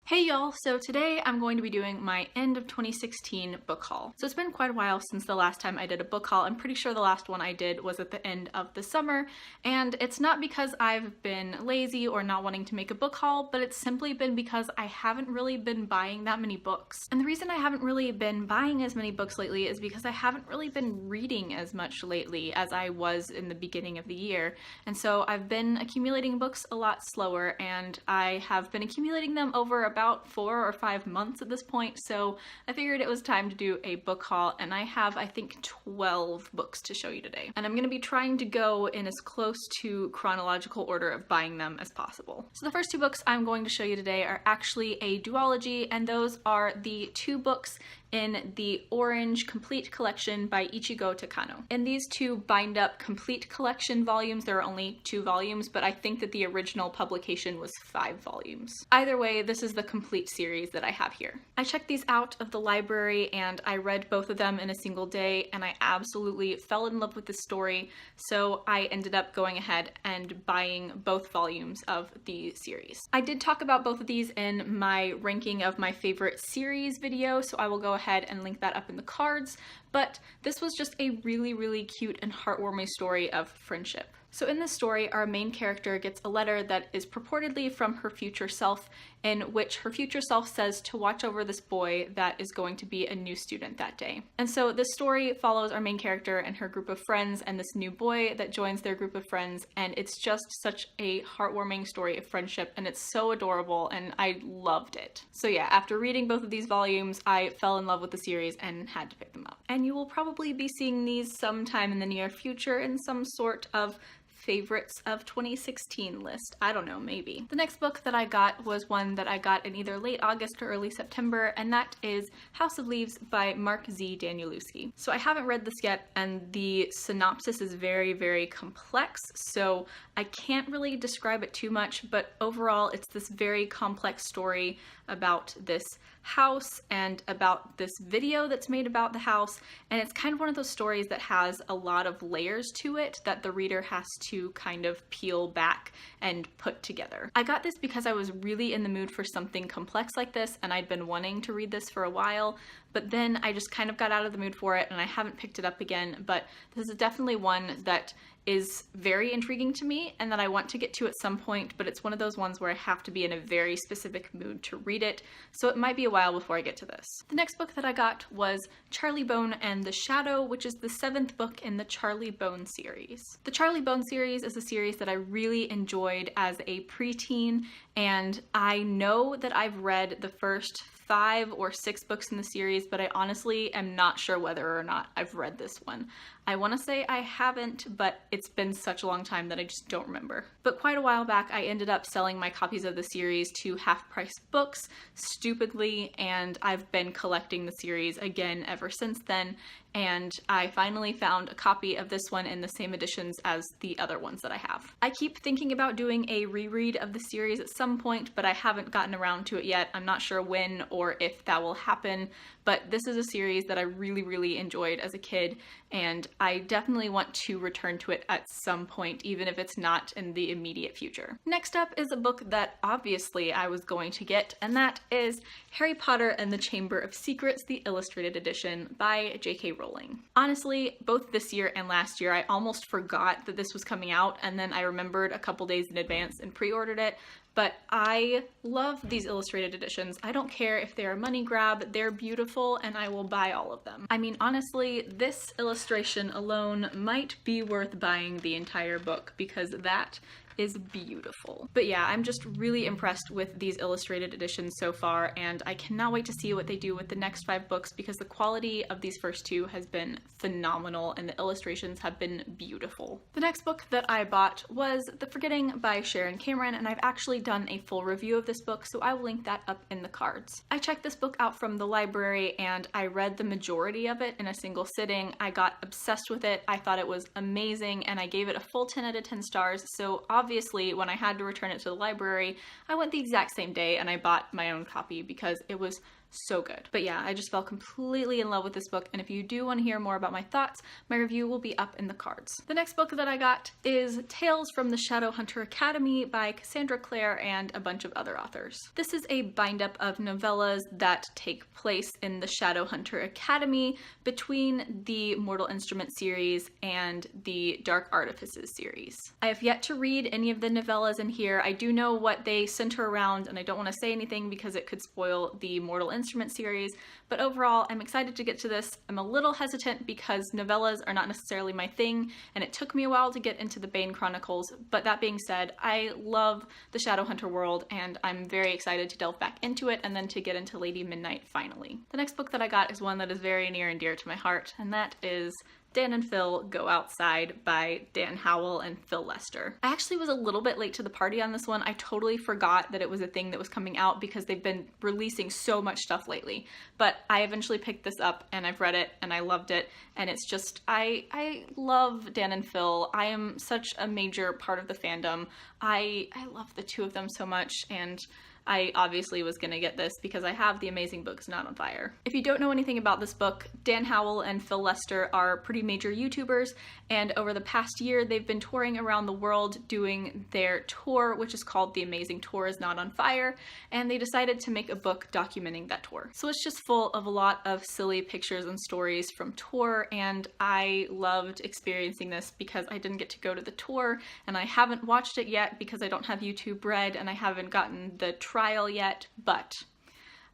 Hey y'all, so today I'm going to be doing my end of 2016 book haul. So it's been quite a while since the last time I did a book haul. I'm pretty sure the last one I did was at the end of the summer, and it's not because I've been lazy or not wanting to make a book haul, but it's simply been because I haven't really been buying that many books. And the reason I haven't really been buying as many books lately is because I haven't really been reading as much lately as I was in the beginning of the year. And so I've been accumulating books a lot slower, and I have been accumulating them over about 4 or 5 months at this point, so I figured it was time to do a book haul, and I have, I think, 12 books to show you today. And I'm going to be trying to go in as close to chronological order of buying them as possible. So the first two books I'm going to show you today are actually a duology, and those are the two books in the Orange Complete Collection by Ichigo Takano. In these two bind-up complete collection volumes, there are only 2 volumes, but I think that the original publication was 5 volumes. Either way, this is the complete series that I have here. I checked these out of the library and I read both of them in a single day, and I absolutely fell in love with this story, so I ended up going ahead and buying both volumes of the series. I did talk about both of these in my ranking of my favorite series video, so I will go ahead and link that up in the cards, but this was just a really cute and heartwarming story of friendship. So in this story, our main character gets a letter that is purportedly from her future self, in which her future self says to watch over this boy that is going to be a new student that day. And so this story follows our main character and her group of friends and this new boy that joins their group of friends, and it's just such a heartwarming story of friendship, and it's so adorable, and I loved it. So yeah, after reading both of these volumes, I fell in love with the series and had to pick them up. And you will probably be seeing these sometime in the near future in some sort of favorites of 2016 list. I don't know, maybe. The next book that I got was one that I got in either late August or early September, and that is House of Leaves by Mark Z. Danielewski. So I haven't read this yet, and the synopsis is very complex, so I can't really describe it too much, but overall it's this very complex story about this house and about this video that's made about the house, and it's kind of one of those stories that has a lot of layers to it that the reader has to kind of peel back and put together. I got this because I was really in the mood for something complex like this, and I'd been wanting to read this for a while, but then I just kind of got out of the mood for it and I haven't picked it up again. But this is definitely one that is very intriguing to me and that I want to get to at some point, but it's one of those ones where I have to be in a very specific mood to read it, so it might be a while before I get to this. The next book that I got was Charlie Bone and the Shadow, which is the 7th book in the Charlie Bone series. The Charlie Bone series is a series that I really enjoyed as a preteen, and I know that I've read the first 5 or 6 books in the series, but I honestly am not sure whether or not I've read this one. I want to say I haven't, but it's been such a long time that I just don't remember. But quite a while back, I ended up selling my copies of the series to half-price books, stupidly, and I've been collecting the series again ever since then, and I finally found a copy of this one in the same editions as the other ones that I have. I keep thinking about doing a reread of the series at some point, but I haven't gotten around to it yet. I'm not sure when or if that will happen, but this is a series that I really enjoyed as a kid, and I definitely want to return to it at some point, even if it's not in the immediate future. Next up is a book that obviously I was going to get, and that is Harry Potter and the Chamber of Secrets, the Illustrated Edition by J.K. Rowling. Honestly, both this year and last year, I almost forgot that this was coming out, and then I remembered a couple days in advance and pre-ordered it. But I love these illustrated editions. I don't care if they're a money grab, they're beautiful, and I will buy all of them. I mean, honestly, this illustration alone might be worth buying the entire book, because that is beautiful. But yeah, I'm just really impressed with these illustrated editions so far, and I cannot wait to see what they do with the next 5 books, because the quality of these first 2 has been phenomenal and the illustrations have been beautiful. The next book that I bought was The Forgetting by Sharon Cameron, and I've actually done a full review of this book, so I will link that up in the cards. I checked this book out from the library and I read the majority of it in a single sitting. I got obsessed with it. I thought it was amazing, and I gave it a full 10 out of 10 stars, so obviously when I had to return it to the library, I went the exact same day and I bought my own copy because it was so good. But yeah, I just fell completely in love with this book, and if you do want to hear more about my thoughts, my review will be up in the cards. The next book that I got is Tales from the Shadowhunter Academy by Cassandra Clare and a bunch of other authors. This is a bind-up of novellas that take place in the Shadowhunter Academy between the Mortal Instrument series and the Dark Artifices series. I have yet to read any of the novellas in here. I do know what they center around, and I don't want to say anything because it could spoil the Mortal Instrument series, but overall, I'm excited to get to this. I'm a little hesitant because novellas are not necessarily my thing, and it took me a while to get into the Bane Chronicles, but that being said, I love the Shadowhunter world, and I'm very excited to delve back into it and then to get into Lady Midnight finally. The next book that I got is one that is very near and dear to my heart, and that is Dan and Phil Go Outside by Dan Howell and Phil Lester. I actually was a little bit late to the party on this one. I totally forgot that it was a thing that was coming out because they've been releasing so much stuff lately. But I eventually picked this up and I've read it and I loved it. And it's just, I love Dan and Phil. I am such a major part of the fandom. I love the two of them so much, and I obviously was gonna get this because I have the amazing books Not on Fire. If you don't know anything about this book, Dan Howell and Phil Lester are pretty major YouTubers, and over the past year they've been touring around the world doing their tour, which is called The Amazing Tour is Not on Fire, and they decided to make a book documenting that tour. So it's just full of a lot of silly pictures and stories from tour, and I loved experiencing this because I didn't get to go to the tour, and I haven't watched it yet because I don't have YouTube Red and I haven't gotten the trial yet, but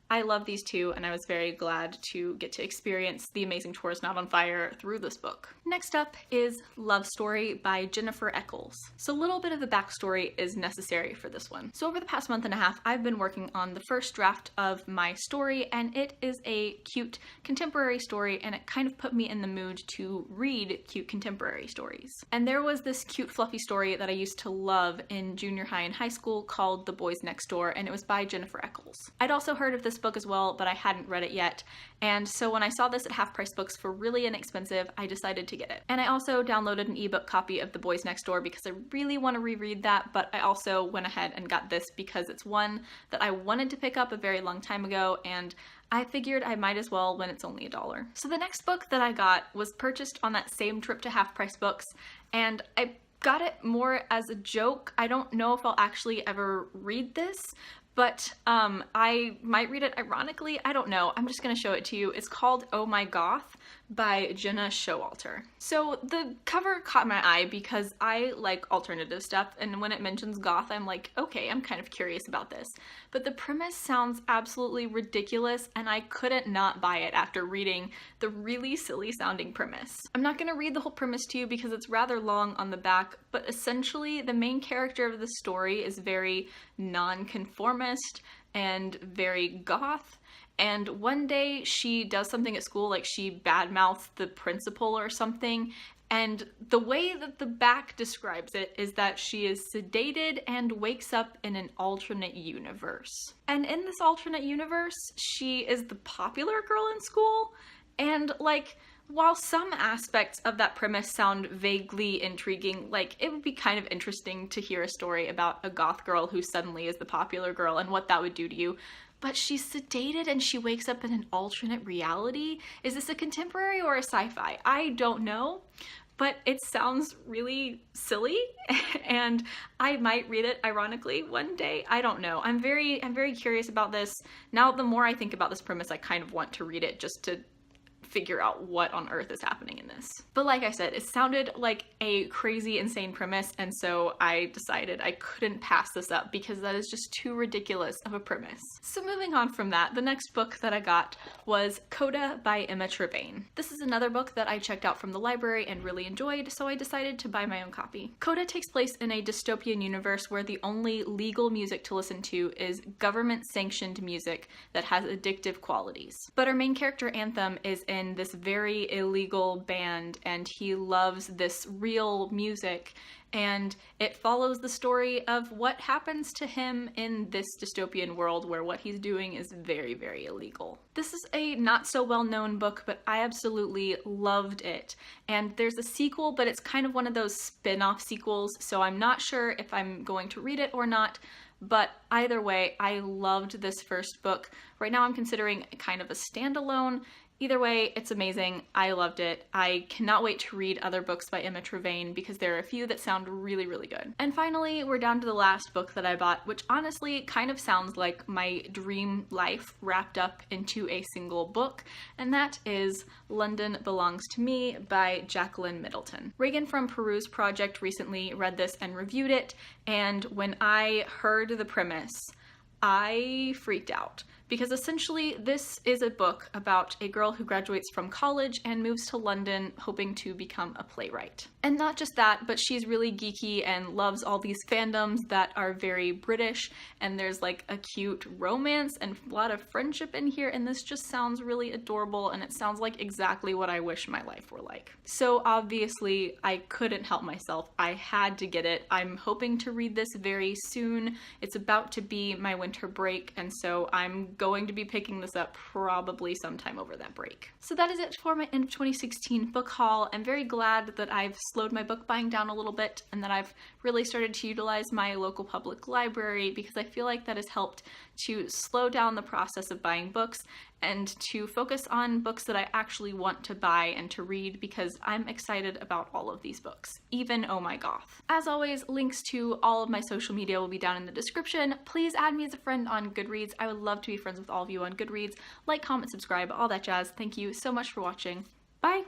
I love these two, and I was very glad to get to experience The Amazing Tour is Not on Fire through this book. Next up is Love Story by Jennifer Eccles. So a little bit of the backstory is necessary for this one. So over the past month and a half, I've been working on the first draft of my story, and it is a cute contemporary story, and it kind of put me in the mood to read cute contemporary stories. And there was this cute fluffy story that I used to love in junior high and high school called The Boys Next Door, and it was by Jennifer Eccles. I'd also heard of this book as well, but I hadn't read it yet, and so when I saw this at Half Price Books for really inexpensive, I decided to get it. And I also downloaded an ebook copy of The Boys Next Door because I really want to reread that, but I also went ahead and got this because it's one that I wanted to pick up a very long time ago, and I figured I might as well when it's only $1. So the next book that I got was purchased on that same trip to Half Price Books, and I got it more as a joke. I don't know if I'll actually ever read this, but I might read it ironically. I don't know. I'm just gonna show it to you. It's called Oh My Goth by Jenna Showalter. So the cover caught my eye because I like alternative stuff, and when it mentions goth, I'm like, okay, I'm kind of curious about this. But the premise sounds absolutely ridiculous, and I couldn't not buy it after reading the really silly sounding premise. I'm not gonna read the whole premise to you because it's rather long on the back, but essentially the main character of the story is very non-conformist and very goth. And one day she does something at school, like she badmouths the principal or something, and the way that the back describes it is that she is sedated and wakes up in an alternate universe. And in this alternate universe, she is the popular girl in school, and like, while some aspects of that premise sound vaguely intriguing, like it would be kind of interesting to hear a story about a goth girl who suddenly is the popular girl and what that would do to you, but she's sedated and she wakes up in an alternate reality. Is this a contemporary or a sci-fi? I don't know, but it sounds really silly and I might read it ironically one day. I don't know. I'm very curious about this. Now, the more I think about this premise, I kind of want to read it just to figure out what on earth is happening in this. But like I said, it sounded like a crazy, insane premise, and so I decided I couldn't pass this up because that is just too ridiculous of a premise. So moving on from that, the next book that I got was Coda by Emma Trevane. This is another book that I checked out from the library and really enjoyed, so I decided to buy my own copy. Coda takes place in a dystopian universe where the only legal music to listen to is government-sanctioned music that has addictive qualities. But our main character, Anthem, is in this very illegal band, and he loves this real music, and it follows the story of what happens to him in this dystopian world where what he's doing is very, very illegal. This is a not so well-known book, but I absolutely loved it. And there's a sequel, but it's kind of one of those spin-off sequels, so I'm not sure if I'm going to read it or not. but either way, I loved this first book. Right now I'm considering kind of a standalone. Either way, it's amazing. I loved it. I cannot wait to read other books by Emma Trevane because there are a few that sound really, really good. And finally, we're down to the last book that I bought, which honestly kind of sounds like my dream life wrapped up into a single book, and that is London Belongs to Me by Jacqueline Middleton. Reagan from Peru's Project recently read this and reviewed it, and when I heard the premise, I freaked out. Because essentially this is a book about a girl who graduates from college and moves to London hoping to become a playwright. And not just that, but she's really geeky and loves all these fandoms that are very British, and there's like a cute romance and a lot of friendship in here, and this just sounds really adorable, and it sounds like exactly what I wish my life were like. So obviously I couldn't help myself. I had to get it. I'm hoping to read this very soon. It's about to be my winter break, and so I'm going to be picking this up probably sometime over that break. So that is it for my end of 2016 book haul. I'm very glad that I've slowed my book buying down a little bit and that I've really started to utilize my local public library, because I feel like that has helped to slow down the process of buying books and to focus on books that I actually want to buy and to read, because I'm excited about all of these books, even Oh My Goth. As always, links to all of my social media will be down in the description. Please add me as a friend on Goodreads. I would love to be friends with all of you on Goodreads. Like, comment, subscribe, all that jazz. Thank you so much for watching. Bye!